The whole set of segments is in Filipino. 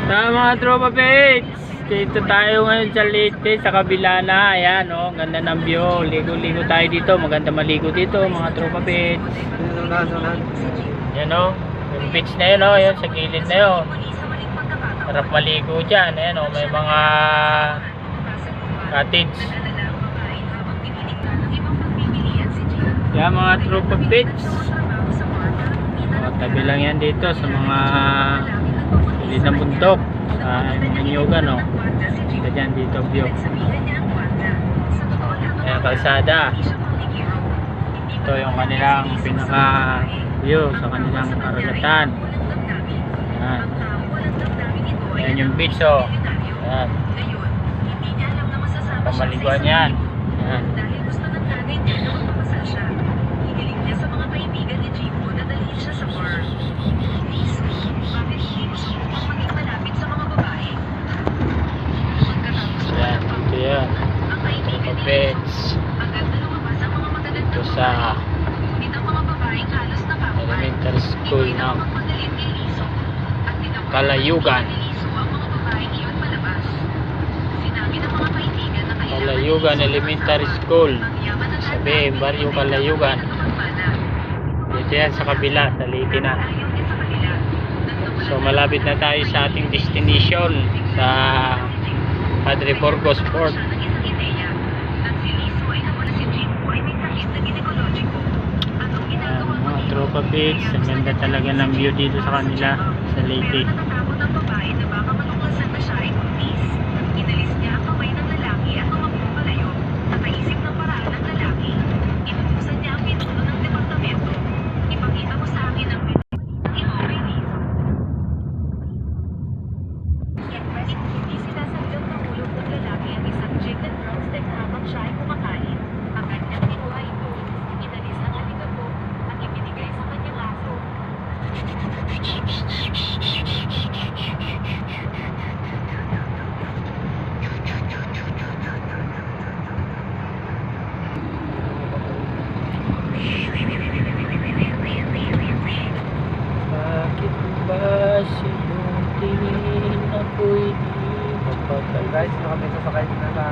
Mga tropa pets, dito tayo ngayon sa Leyte, sa kabila na. Ayan oh, ganda ng view. Ligo-ligo tayo dito, maganda maligo dito mga tropa pets. Ayan oh, yung beach na yun oh, yun sa gilid na yun. Sarap maligo dyan. Ayan oh, may mga cottage. Ayan mga tropa pets, tabi lang yan dito sa mga gilid ng bundok sa Inyugan oh. Dito dyan, dito view. Ayan kalsada. Ito yung kanilang pinaka view sa kanilang karagatan. Ayan. Ayan yung beach oh. Ayan. Pamaliguan yan. Ayan. Yan, mga pets dito sa elementary school ng Kalayugan Elementary School sa Barrio Kalayugan. Dito yan sa kabila sa Leyte na. So malapit na tayo sa ating destination sa Padre Burgos Port. Mga tropa pits, ang ganda talaga ng view dito sa kanila sa Leyte. Bakit ba siyong tingin ako'y di mapagkal? Guys, ito kami sasakay na sa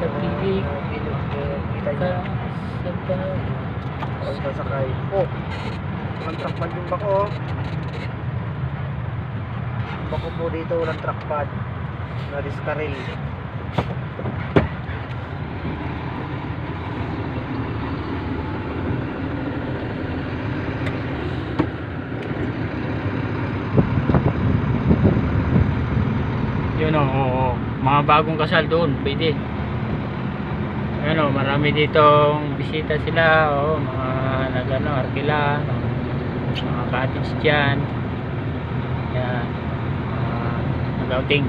nabibig kita ka niya. sa bahay. Sasakay. Oh, walang trackpad yung bako. Bako po dito, walang trackpad. Na-discarrel. Yun o, mga bagong kasal doon, pwede. Ano, marami ditong bisita sila, mga nagano, arkila, mga cottage dyan. Yan, nag-outing.